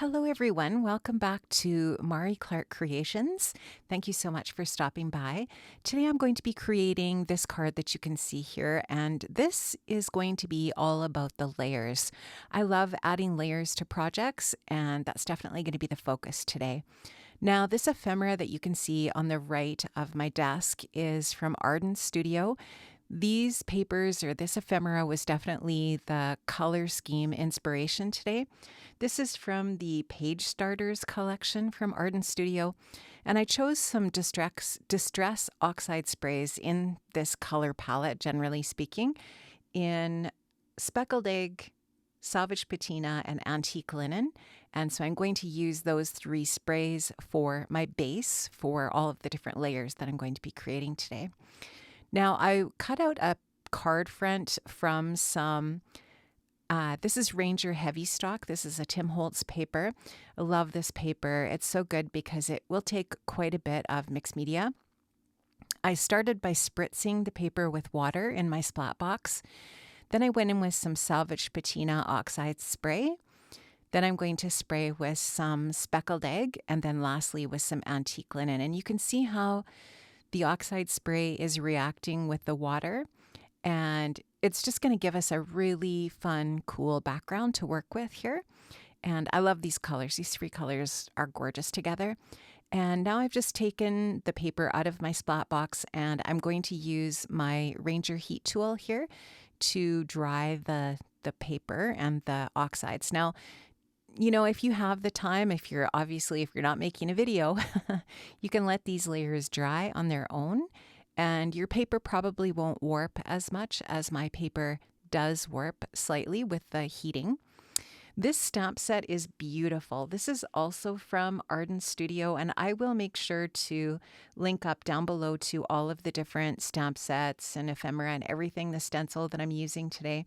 Hello, everyone. Welcome back to Mari Clark Creations. Thank you so much for stopping by. Today, I'm going to be creating this card that you can see here, and this is going to be all about the layers. I love adding layers to projects, and that's definitely going to be the focus today. Now, this ephemera that you can see on the right of my desk is from Arden Studio. These papers, or this ephemera, was definitely the color scheme inspiration today. This is from the Page Starters collection from Arden Studio, and I chose some distress oxide sprays in this color palette, generally speaking, in Speckled Egg, Salvaged Patina, and Antique Linen. And so I'm going to use those three sprays for my base for all of the different layers that I'm going to be creating today. Now, I cut out a card front from some, this is Ranger Heavystock. This is a Tim Holtz paper. I love this paper. It's so good because it will take quite a bit of mixed media. I started by spritzing the paper with water in my splat box. Then I went in with some Salvaged Patina Oxide spray. Then I'm going to spray with some Speckled Egg, and then lastly with some Antique Linen. And you can see how the oxide spray is reacting with the water, and it's just going to give us a really fun, cool background to work with here. And I love these colors. These three colors are gorgeous together. And now I've just taken the paper out of my splat box, and I'm going to use my Ranger heat tool here to dry the paper and the oxides. Now, you know, if you have the time, if you're not making a video, you can let these layers dry on their own, and your paper probably won't warp as much as my paper does warp slightly with the heating. This stamp set is beautiful. This is also from Arden Studio, and I will make sure to link up down below to all of the different stamp sets and ephemera and everything, the stencil that I'm using today.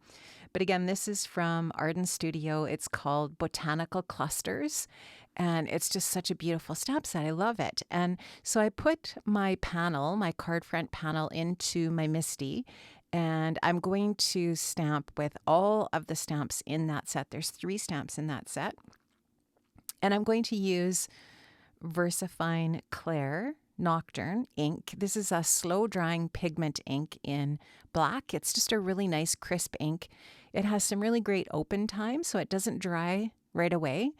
But again, this is from Arden Studio. It's called Botanical Clusters, and it's just such a beautiful stamp set. I love it. And so I put my panel, my card front panel, into my MISTI, and I'm going to stamp with all of the stamps in that set. There's 3 stamps in that set. And I'm going to use VersaFine Clair Nocturne ink. This is a slow drying pigment ink in black. It's just a really nice crisp ink. It has some really great open time, so it doesn't dry right away.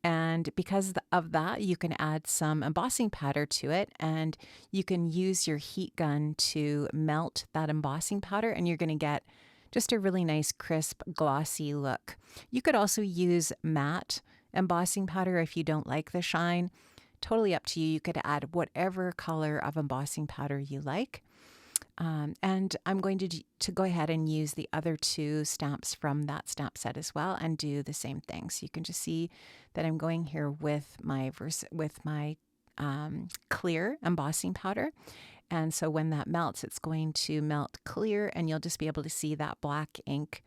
And because of that, you can add some embossing powder to it, and you can use your heat gun to melt that embossing powder, and you're going to get just a really nice, crisp, glossy look. You could also use matte embossing powder if you don't like the shine. Totally up to you. You could add whatever color of embossing powder you like. And I'm going to go ahead and use the other 2 stamps from that stamp set as well and do the same thing. So you can just see that I'm going here with my clear embossing powder. And so when that melts, it's going to melt clear, and you'll just be able to see that black ink,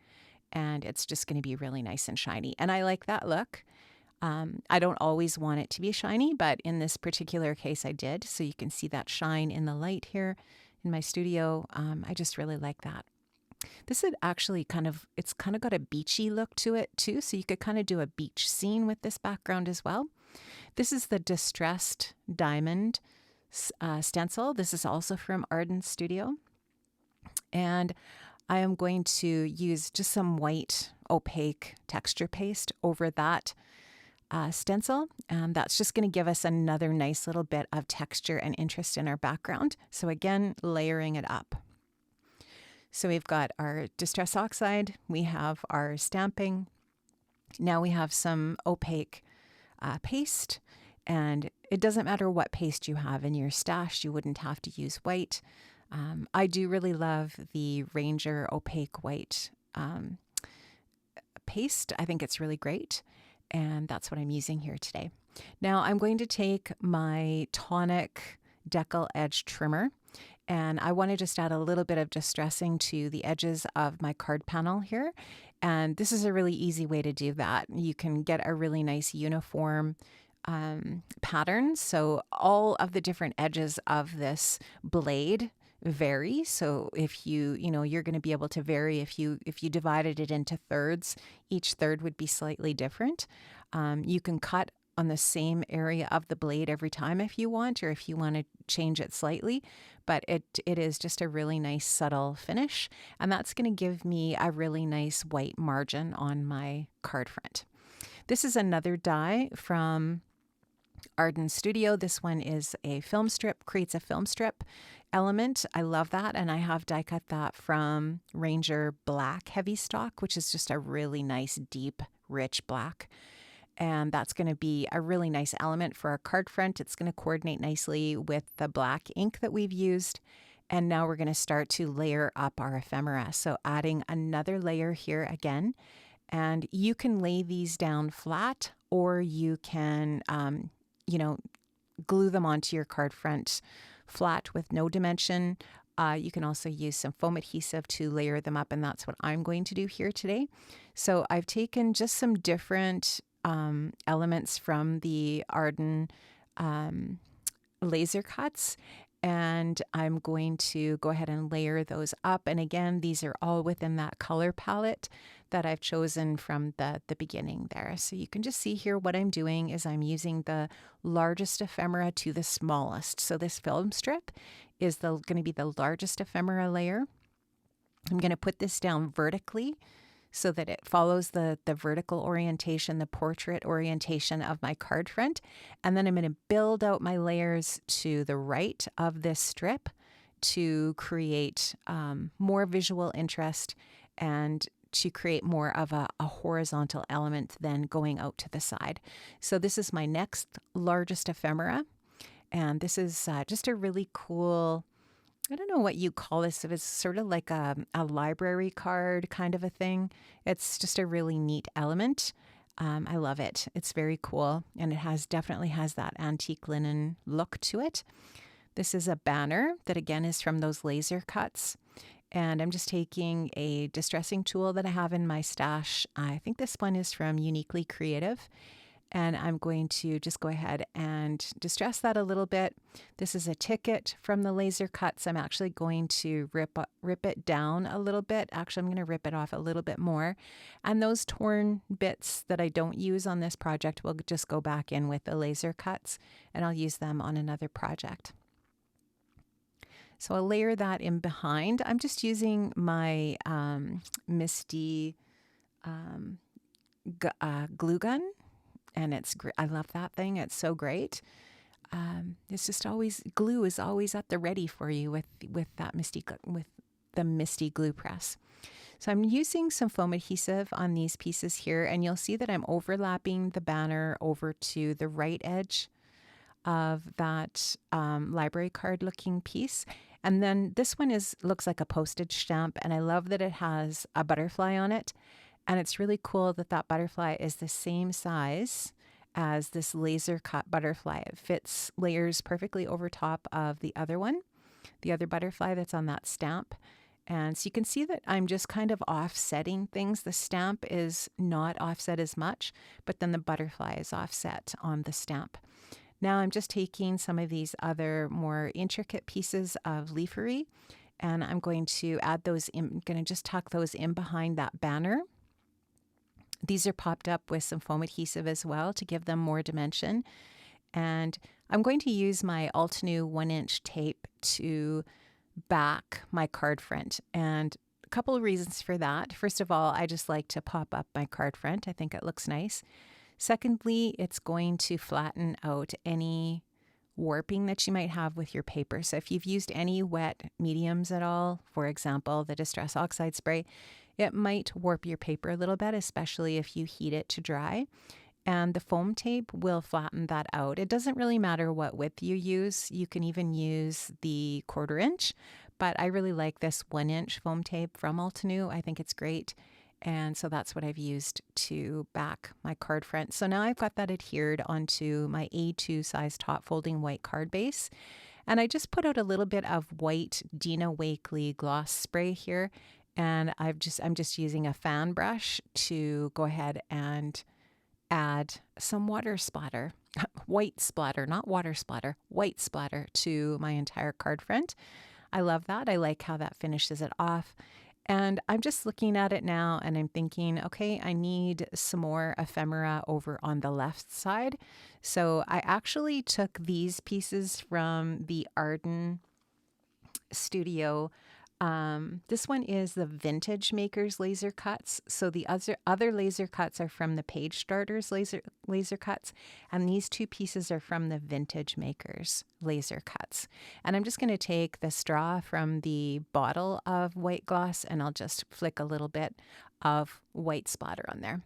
and it's just going to be really nice and shiny. And I like that look. I don't always want it to be shiny, but in this particular case I did. So you can see that shine in the light here in my studio. I just really like that. This is actually it's kind of got a beachy look to it too. So you could kind of do a beach scene with this background as well. This is the Distressed Diamond stencil. This is also from Arden Studio. And I am going to use just some white opaque texture paste over that stencil, and that's just going to give us another nice little bit of texture and interest in our background. So again, layering it up. So we've got our Distress Oxide, we have our stamping, now we have some opaque paste, and it doesn't matter what paste you have in your stash, you wouldn't have to use white. I do really love the Ranger opaque white paste. I think it's really great. And that's what I'm using here today. Now I'm going to take my tonic decal edge trimmer, and I want to just add a little bit of distressing to the edges of my card panel here. And this is a really easy way to do that. You can get a really nice uniform pattern. So all of the different edges of this blade vary. So if you're going to be able to vary if you divided it into thirds, each third would be slightly different. You can cut on the same area of the blade every time if you want, or if you want to change it slightly, but it is just a really nice subtle finish, and that's going to give me a really nice white margin on my card front. This is another die from Arden Studio. This one is a film strip, creates a film strip element. I love that, and I have die cut that from Ranger Black Heavystock, which is just a really nice, deep, rich black. And that's going to be a really nice element for our card front. It's going to coordinate nicely with the black ink that we've used. And now we're going to start to layer up our ephemera. So adding another layer here again. And you can lay these down flat, or you can, glue them onto your card front flat with no dimension. You can also use some foam adhesive to layer them up, and that's what I'm going to do here today. So I've taken just some different elements from the Arden laser cuts, and I'm going to go ahead and layer those up. And again, these are all within that color palette that I've chosen from the beginning there. So you can just see here what I'm doing is I'm using the largest ephemera to the smallest. So this film strip is going to be the largest ephemera layer. I'm going to put this down vertically so that it follows the vertical orientation, the portrait orientation of my card front. And then I'm going to build out my layers to the right of this strip to create more visual interest and to create more of a horizontal element than going out to the side. So this is my next largest ephemera. And this is just a really cool, I don't know what you call this. It's sort of like a library card kind of a thing. It's just a really neat element. I love it. It's very cool. And it definitely has that antique linen look to it. This is a banner that again is from those laser cuts. And I'm just taking a distressing tool that I have in my stash. I think this one is from Uniquely Creative. And I'm going to just go ahead and distress that a little bit. This is a ticket from the laser cuts. I'm actually going to rip it down a little bit. Actually, I'm going to rip it off a little bit more. And those torn bits that I don't use on this project will just go back in with the laser cuts, and I'll use them on another project. So I'll layer that in behind. I'm just using my Misty glue gun. And it's great. I love that thing. It's so great. It's just always, glue is always at the ready for you with the Misty glue press. So I'm using some foam adhesive on these pieces here, and you'll see that I'm overlapping the banner over to the right edge of that library card looking piece. And then this one looks like a postage stamp, and I love that it has a butterfly on it. And it's really cool that that butterfly is the same size as this laser cut butterfly. It layers perfectly over top of the other one, the other butterfly that's on that stamp. And so you can see that I'm just kind of offsetting things. The stamp is not offset as much, but then the butterfly is offset on the stamp. Now I'm just taking some of these other more intricate pieces of leafery, and I'm going to add those in. I'm going to just tuck those in behind that banner. These are popped up with some foam adhesive as well to give them more dimension. And I'm going to use my Altenew 1-inch tape to back my card front. And a couple of reasons for that. First of all, I just like to pop up my card front. I think it looks nice. Secondly, it's going to flatten out any warping that you might have with your paper. So if you've used any wet mediums at all, for example, the Distress Oxide spray, it might warp your paper a little bit, especially if you heat it to dry. And the foam tape will flatten that out. It doesn't really matter what width you use. You can even use the 1/4 inch, but I really like this 1-inch foam tape from Altenew. I think it's great. And so that's what I've used to back my card front. So now I've got that adhered onto my A2 size top folding white card base. And I just put out a little bit of white Dina Wakley gloss spray here. And I'm just using a fan brush to go ahead and add some water splatter, white splatter, not water splatter, white splatter to my entire card front. I love that. I like how that finishes it off. And I'm just looking at it now and I'm thinking, okay, I need some more ephemera over on the left side. So I actually took these pieces from the Arden studio. This one is the Vintage Makers laser cuts. So the other laser cuts are from the Page Starters laser cuts, and these two pieces are from the Vintage Makers laser cuts. And I'm just going to take the straw from the bottle of white gloss, and I'll just flick a little bit of white splatter on there.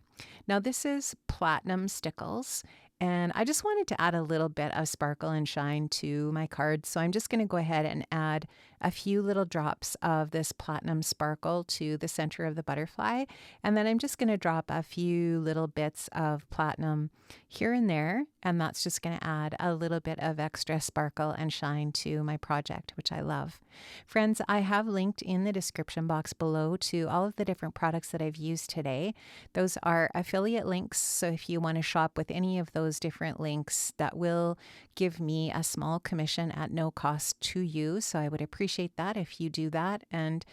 Now this is Platinum Stickles. And I just wanted to add a little bit of sparkle and shine to my card. So I'm just going to go ahead and add a few little drops of this platinum sparkle to the center of the butterfly. And then I'm just going to drop a few little bits of platinum here and there. And that's just going to add a little bit of extra sparkle and shine to my project, which I love. Friends, I have linked in the description box below to all of the different products that I've used today. Those are affiliate links. So if you want to shop with any of those different links, that will give me a small commission at no cost to you. So I would appreciate that if you do that. And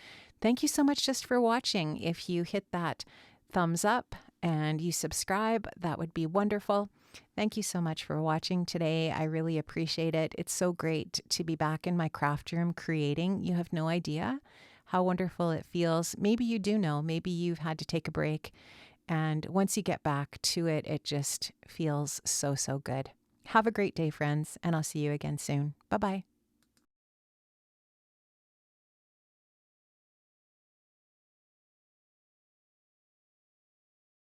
thank you so much just for watching. If you hit that thumbs up and you subscribe, that would be wonderful. Thank you so much for watching today. I really appreciate it. It's so great to be back in my craft room creating. You have no idea how wonderful it feels. Maybe you do know. Maybe you've had to take a break. And once you get back to it, it just feels so, so good. Have a great day, friends, and I'll see you again soon. Bye-bye.